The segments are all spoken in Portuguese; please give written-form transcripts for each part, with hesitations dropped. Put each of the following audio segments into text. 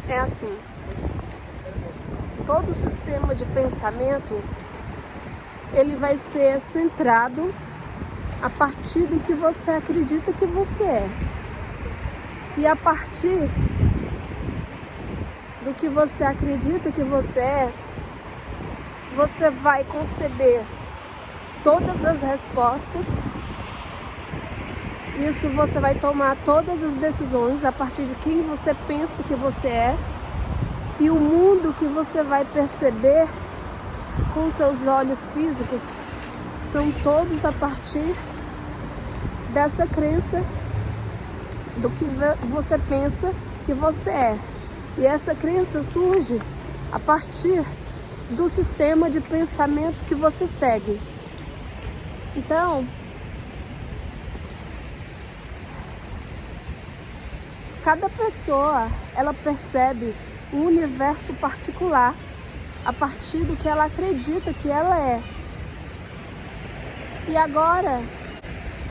É assim, todo sistema de pensamento, ele vai ser centrado a partir do que você acredita que você é. E a partir do que você acredita que você é, você vai conceber todas as respostas. Isso, você vai tomar todas as decisões a partir de quem você pensa que você é. E o mundo que você vai perceber com seus olhos físicos são todos a partir dessa crença do que você pensa que você é. E essa crença surge a partir do sistema de pensamento que você segue. Então, cada pessoa, ela percebe um universo particular a partir do que ela acredita que ela é. E agora,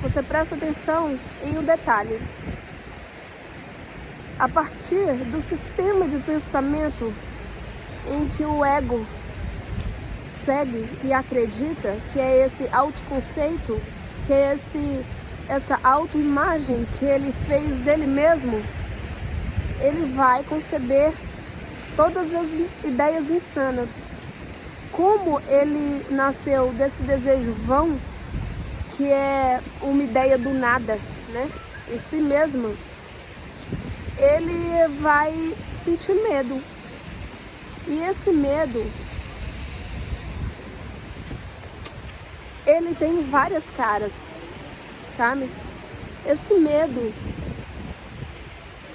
você presta atenção em um detalhe. A partir do sistema de pensamento em que o ego segue e acredita, que é esse autoconceito, que é essa autoimagem que ele fez dele mesmo, ele vai conceber todas as ideias insanas. Como ele nasceu desse desejo vão, que é uma ideia do nada, né, em si mesma, ele vai sentir medo. E esse medo, ele tem várias caras, sabe? Esse medo,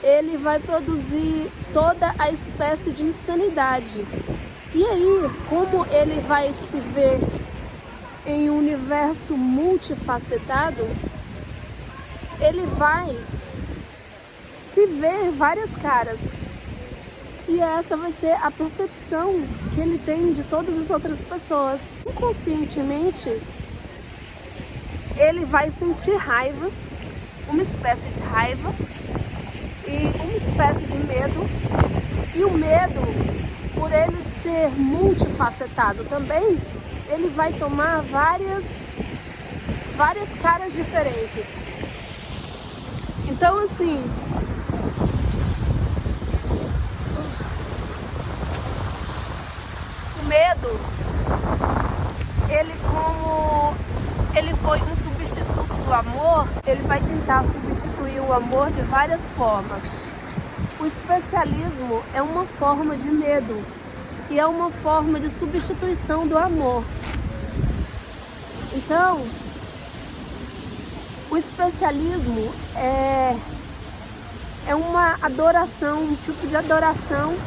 ele vai produzir toda a espécie de insanidade. E aí, como ele vai se ver em um universo multifacetado, ele vai se ver várias caras. E essa vai ser a percepção que ele tem de todas as outras pessoas. Inconscientemente, ele vai sentir raiva, uma espécie de raiva, e uma espécie de medo. E o medo, por ele ser multifacetado também, ele vai tomar várias caras diferentes. Então, assim, o medo, ele, como ele foi um substituto do amor, ele vai tentar substituir o amor de várias formas. O especialismo é uma forma de medo e é uma forma de substituição do amor. Então, o especialismo é uma adoração, um tipo de adoração,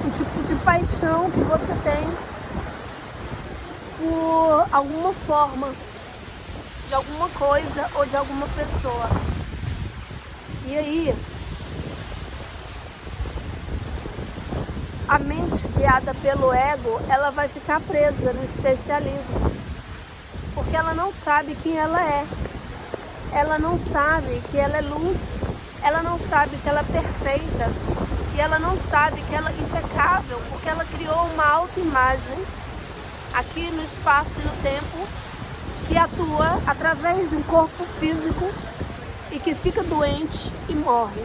um tipo de paixão que você tem por alguma forma, de alguma coisa ou de alguma pessoa. E aí, a mente guiada pelo ego, ela vai ficar presa no especialismo, porque ela não sabe quem ela é. Ela não sabe que ela é luz, ela não sabe que ela é perfeita, e ela não sabe que ela é impecável, porque ela criou uma autoimagem aqui no espaço e no tempo, que atua através de um corpo físico e que fica doente e morre.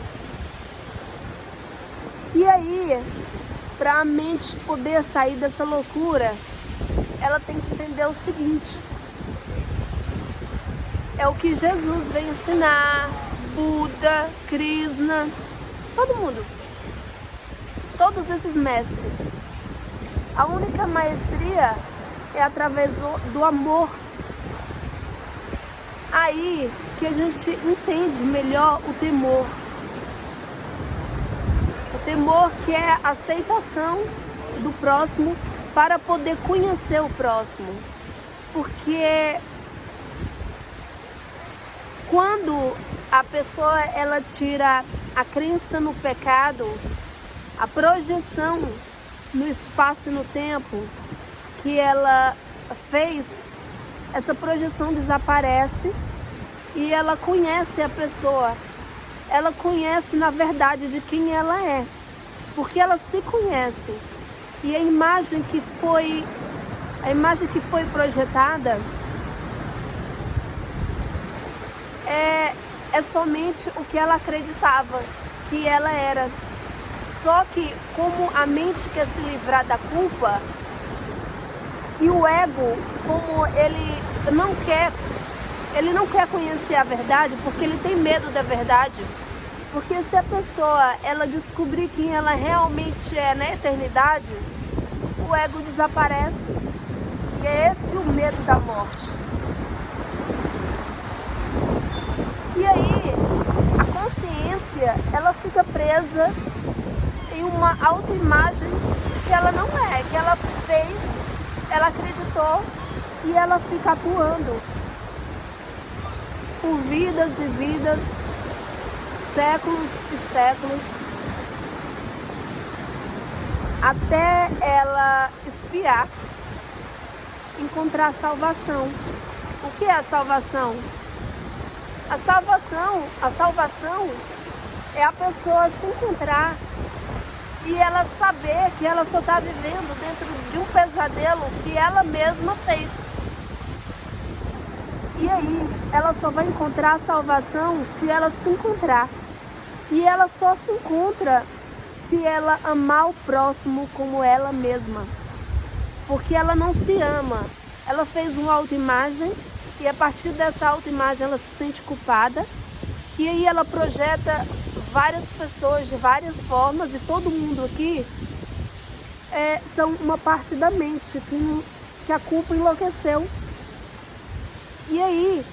E aí, para a mente poder sair dessa loucura, ela tem que entender o seguinte: é o que Jesus vem ensinar, Buda, Krishna, todo mundo, todos esses mestres. A única maestria é através do amor. Aí que a gente entende melhor o temor. O temor, que é a aceitação do próximo para poder conhecer o próximo. Porque quando a pessoa ela tira a crença no pecado, a projeção no espaço e no tempo que ela fez, essa projeção desaparece e ela conhece a pessoa. Ela conhece na verdade de quem ela é. porque elas se conhecem. E a imagem que foi projetada é somente o que ela acreditava que ela era. Só que como a mente quer se livrar da culpa, e o ego, como ele não quer conhecer a verdade, porque ele tem medo da verdade. Porque se a pessoa ela descobrir quem ela realmente é na eternidade, o ego desaparece. E é esse o medo da morte. E aí, a consciência, ela fica presa em uma autoimagem que ela não é, que ela fez, ela acreditou e ela fica atuando por vidas e vidas, séculos e séculos, até ela expiar, encontrar salvação. O que é a salvação? A salvação é a pessoa se encontrar e ela saber que ela só está vivendo dentro de um pesadelo que ela mesma fez. E aí, ela só vai encontrar a salvação se ela se encontrar. E ela só se encontra se ela amar o próximo como ela mesma. Porque ela não se ama. Ela fez uma autoimagem e a partir dessa autoimagem ela se sente culpada. E aí ela projeta várias pessoas de várias formas e todo mundo aqui são uma parte da mente que a culpa enlouqueceu. E aí,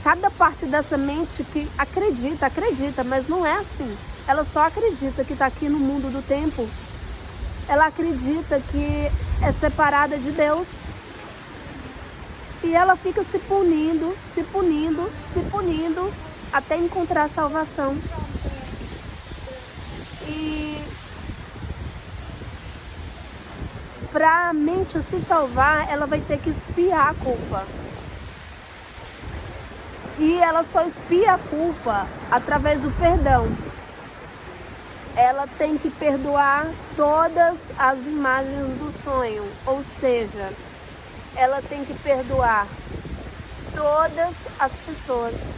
cada parte dessa mente que acredita, mas não é assim. Ela só acredita que está aqui no mundo do tempo. Ela acredita que é separada de Deus. E ela fica se punindo, até encontrar a salvação. E para a mente se salvar, ela vai ter que expiar a culpa. E ela só expia a culpa através do perdão. Ela tem que perdoar todas as imagens do sonho, ou seja, ela tem que perdoar todas as pessoas.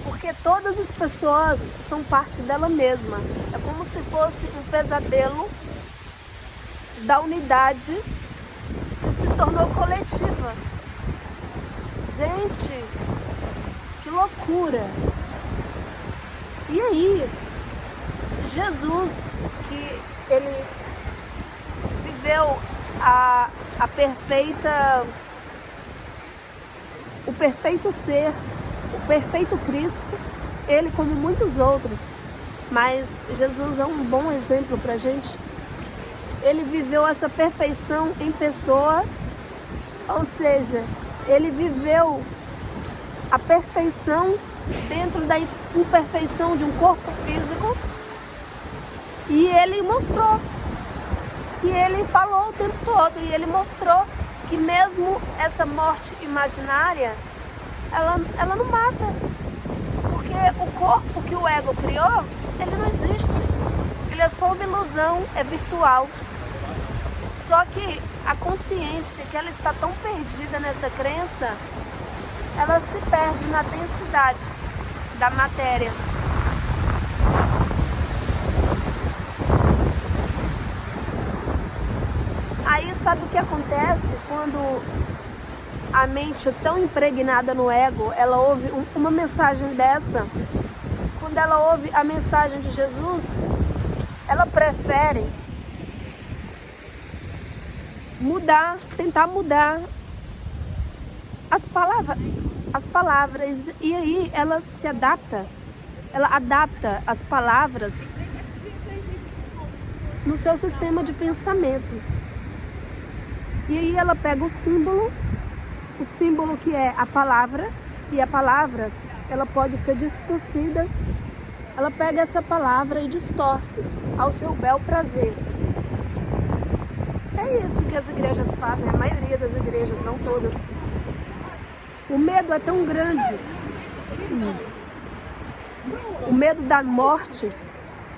Porque todas as pessoas são parte dela mesma. É como se fosse um pesadelo da unidade que se tornou coletiva. Gente, que loucura! E aí, Jesus, que ele viveu o perfeito ser, o perfeito Cristo, ele como muitos outros, mas Jesus é um bom exemplo pra gente. Ele viveu essa perfeição em pessoa, ou seja, ele viveu a perfeição dentro da imperfeição de um corpo físico e ele mostrou, e ele falou o tempo todo, e ele mostrou que mesmo essa morte imaginária, ela não mata, porque o corpo que o ego criou, ele não existe, ele é só uma ilusão, é virtual. Só que a consciência, que ela está tão perdida nessa crença, ela se perde na densidade da matéria. Aí sabe o que acontece quando a mente é tão impregnada no ego, ela ouve uma mensagem dessa, quando ela ouve a mensagem de Jesus, ela prefere tentar mudar as palavras, e aí ela adapta as palavras no seu sistema de pensamento. E aí ela pega o símbolo que é a palavra, e a palavra, ela pode ser distorcida. Ela pega essa palavra e distorce ao seu bel prazer. É isso que as igrejas fazem, a maioria das igrejas, não todas. O medo é tão grande, o medo da morte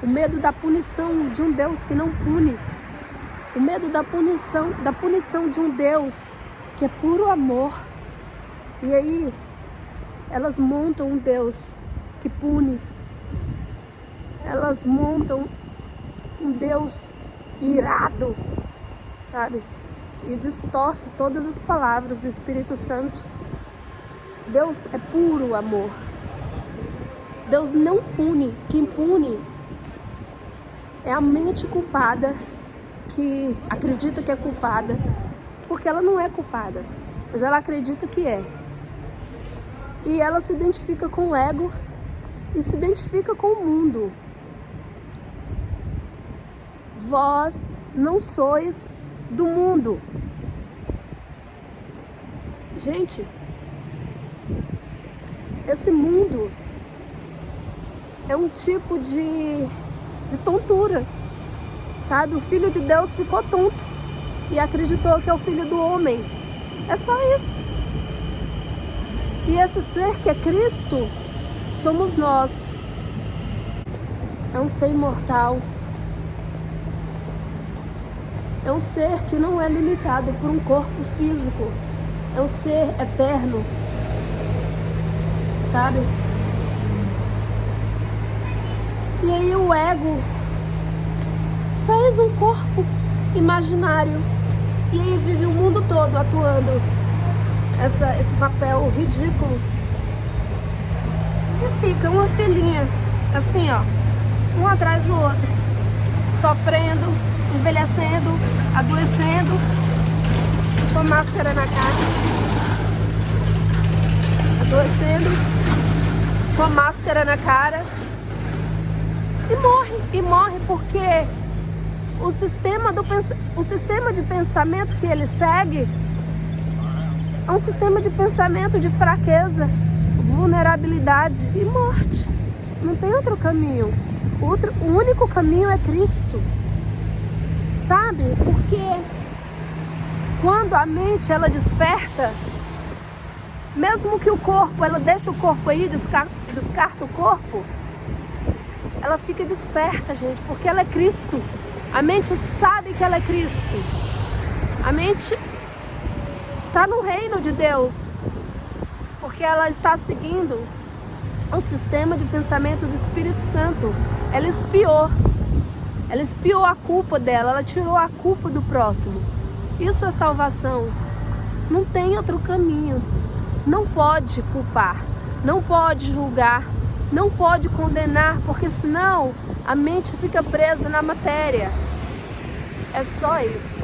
O medo da punição de um Deus que não pune. O medo da punição de um Deus que é puro amor. E aí, elas montam um Deus que pune. Elas montam um Deus irado, sabe? E distorce todas as palavras do Espírito Santo. Deus é puro amor. Deus não pune. Quem pune é a mente culpada, que acredita que é culpada, porque ela não é culpada, mas ela acredita que é. E ela se identifica com o ego e se identifica com o mundo. Vós não sois do mundo. Gente, esse mundo é um tipo de tontura, sabe? O Filho de Deus ficou tonto e acreditou que é o Filho do homem. É só isso. E esse ser que é Cristo somos nós. É um ser imortal. É um ser que não é limitado por um corpo físico. É um ser eterno, sabe? E aí o ego fez um corpo imaginário e aí vive o mundo todo atuando esse papel ridículo. E fica uma filhinha assim, ó, um atrás do outro, sofrendo, envelhecendo, adoecendo, com máscara na cara, adoecendo, com máscara na cara, e morre porque o sistema de pensamento que ele segue é um sistema de pensamento de fraqueza, vulnerabilidade e morte. Não tem outro caminho. O único caminho é Cristo. Sabe? Porque quando a mente ela desperta, mesmo que o corpo, ela deixa o corpo aí, descarta o corpo, ela fica desperta, gente, porque ela é Cristo. A mente sabe que ela é Cristo. A mente está no reino de Deus, porque ela está seguindo o sistema de pensamento do Espírito Santo. Ela espiou a culpa dela, ela tirou a culpa do próximo. Isso é salvação. Não tem outro caminho. Não pode culpar, não pode julgar, não pode condenar, porque senão a mente fica presa na matéria. É só isso.